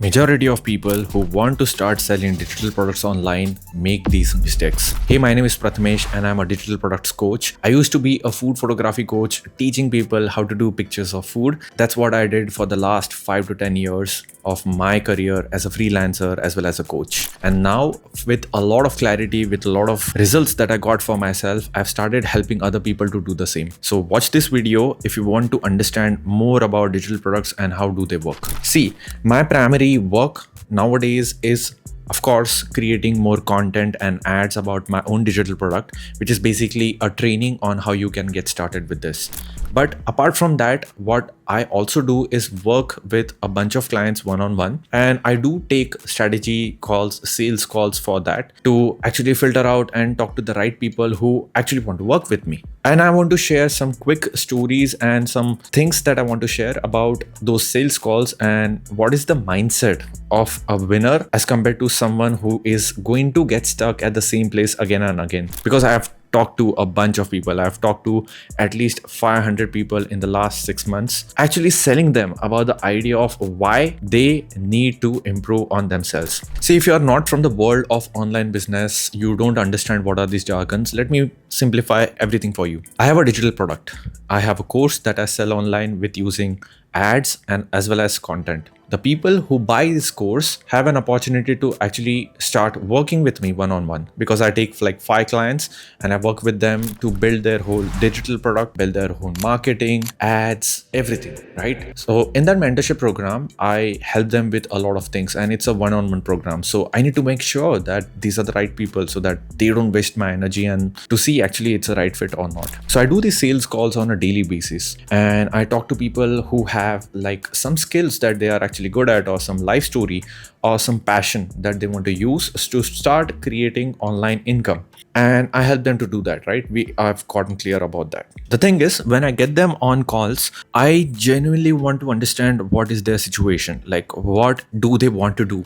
Majority of people who want to start selling digital products online make these mistakes. Hey, my name is Pratamesh and I'm a digital products coach. I used to be a food photography coach teaching people how to do pictures of food. That's what I did for the last 5 to 10 years of my career as a freelancer as well as a coach. And now with a lot of clarity, with a lot of results that I got for myself, I've started helping other people to do the same. So watch this video if you want to understand more about digital products and how do they work. See, my primary work nowadays is of course creating more content and ads about my own digital product, which is basically a training on how you can get started with this. But apart from that, what I also do is work with a bunch of clients one-on-one, and I do take strategy calls, sales calls for that to actually filter out and talk to the right people who actually want to work with me. And I want to share some quick stories and some things that I want to share about those sales calls and what is the mindset of a winner as compared to someone who is going to get stuck at the same place again and again. Because I have talked to a bunch of people. I've talked to at least 500 people in the last 6 months, actually selling them about the idea of why they need to improve on themselves. See, if you are not from the world of online business, you don't understand what are these jargons. Let me simplify everything for you. I have a digital product. I have a course that I sell online with using ads and as well as content. The people who buy this course have an opportunity to actually start working with me one-on-one, because I take like 5 clients and I work with them to build their whole digital product, build their whole marketing, ads, everything, right? So in that mentorship program, I help them with a lot of things, and it's a one-on-one program. So I need to make sure that these are the right people so that they don't waste my energy and to see actually it's a right fit or not. So I do these sales calls on a daily basis, and I talk to people who have like some skills that they are actually good at, or some life story or some passion that they want to use to start creating online income, and I help them to do that, right? I've gotten clear about that. The thing is, when I get them on calls, I genuinely want to understand what is their situation, like what do they want to do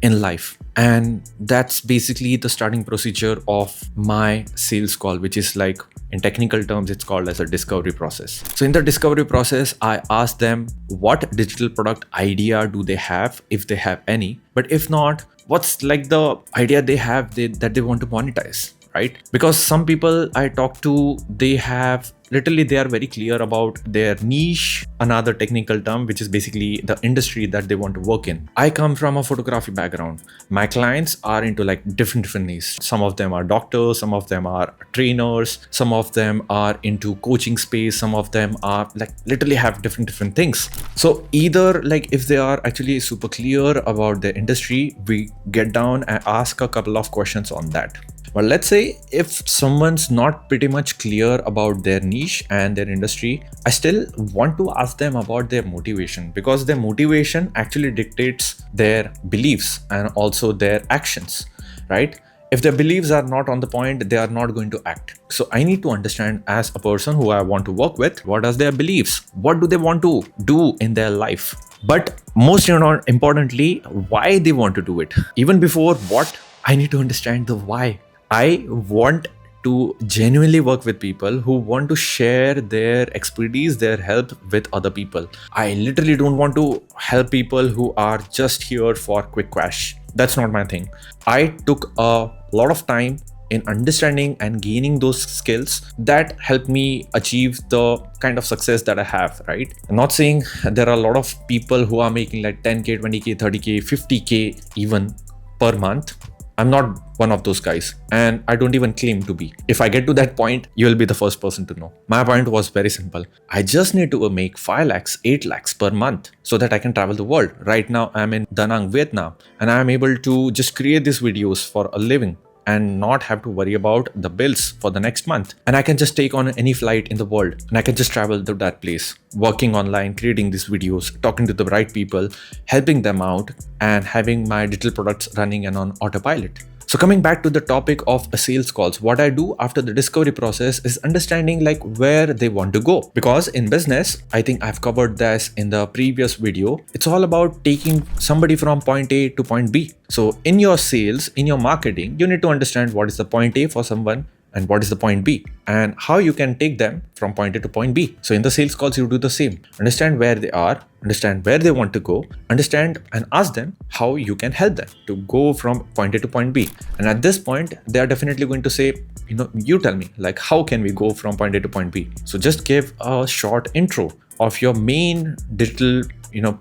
in life. And that's basically the starting procedure of my sales call, which is like, in technical terms, it's called as a discovery process. So in the discovery process, I ask them what digital product idea do they have, if they have any, but if not, what's like the idea they have that they want to monetize, right? Because some people I talk to, they are very clear about their niche, another technical term, which is basically the industry that they want to work in. I come from a photography background. My clients are into like different niches. Some of them are doctors, some of them are trainers, some of them are into coaching space, some of them are like literally have different things. So either like if they are actually super clear about their industry, we get down and ask a couple of questions on that. But let's say if someone's not pretty much clear about their niche and their industry, I still want to ask them about their motivation, because their motivation actually dictates their beliefs and also their actions, right? If their beliefs are not on the point, they are not going to act. So I need to understand, as a person who I want to work with, what are their beliefs? What do they want to do in their life? But most importantly, why they want to do it. Even before what, I need to understand the why. I want to genuinely work with people who want to share their expertise, their help with other people. I literally don't want to help people who are just here for quick cash. That's not my thing. I took a lot of time in understanding and gaining those skills that help me achieve the kind of success that I have, right? I'm not saying there are a lot of people who are making like 10K, 20K, 30K, 50K even per month. I'm not one of those guys, and I don't even claim to be. If I get to that point, you'll be the first person to know. My point was very simple. I just need to make 5 lakhs, 8 lakhs per month so that I can travel the world. Right now, I'm in Da Nang, Vietnam, and I'm able to just create these videos for a living and not have to worry about the bills for the next month. And I can just take on any flight in the world and I can just travel to that place, working online, creating these videos, talking to the right people, helping them out, and having my digital products running and on autopilot. So coming back to the topic of sales calls, what I do after the discovery process is understanding like where they want to go. Because in business, I think I've covered this in the previous video. It's all about taking somebody from point A to point B. So in your sales, in your marketing, you need to understand what is the point A for someone and what is the point B and how you can take them from point A to point B. So in the sales calls, you do the same. Understand where they are, understand where they want to go, understand and ask them how you can help them to go from point A to point B. And at this point, they are definitely going to say, you tell me, like, how can we go from point A to point B? So just give a short intro of your main digital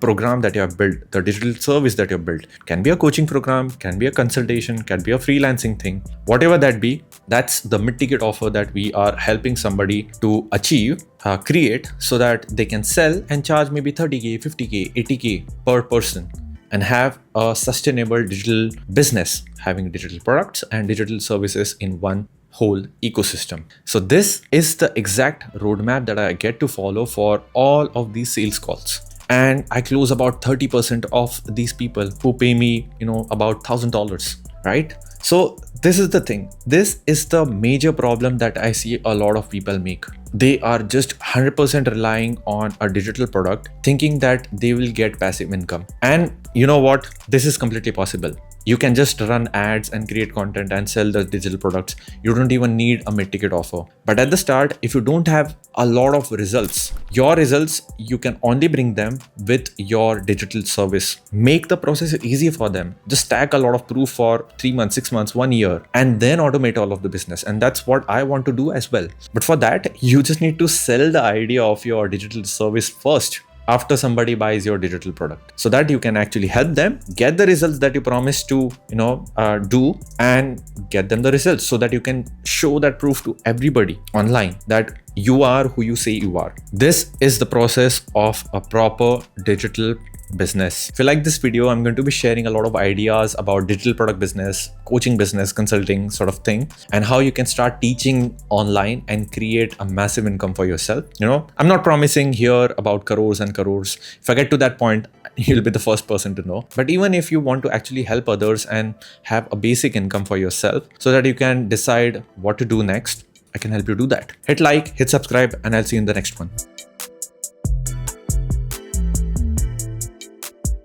program that you have built, the digital service that you have built. Can be a coaching program, can be a consultation, can be a freelancing thing, whatever that be. That's the mid-ticket offer that we are helping somebody to achieve, create, so that they can sell and charge maybe 30K, 50K, 80K per person and have a sustainable digital business, having digital products and digital services in one whole ecosystem. So this is the exact roadmap that I get to follow for all of these sales calls. And I close about 30% of these people who pay me, about $1,000, right? So this is the thing. This is the major problem that I see a lot of people make. They are just 100% relying on a digital product, thinking that they will get passive income. And you know what? This is completely possible. You can just run ads and create content and sell the digital products. You don't even need a mid-ticket offer. But at the start, if you don't have a lot of results, your results, you can only bring them with your digital service. Make the process easy for them. Just stack a lot of proof for 3 months, 6 months, 1 year, and then automate all of the business. And that's what I want to do as well. But for that, you just need to sell the idea of your digital service first, after somebody buys your digital product, so that you can actually help them get the results that you promised to do, and get them the results, so that you can show that proof to everybody online that you are who you say you are. This is the process of a proper digital business. If you like this video, I'm going to be sharing a lot of ideas about digital product business, coaching business, consulting sort of thing, and how you can start teaching online and create a massive income for yourself. I'm not promising here about crores and crores. If I get to that point, you'll be the first person to know. But even if you want to actually help others and have a basic income for yourself, so that you can decide what to do next, I can help you do that. Hit like, hit subscribe, and I'll see you in the next one.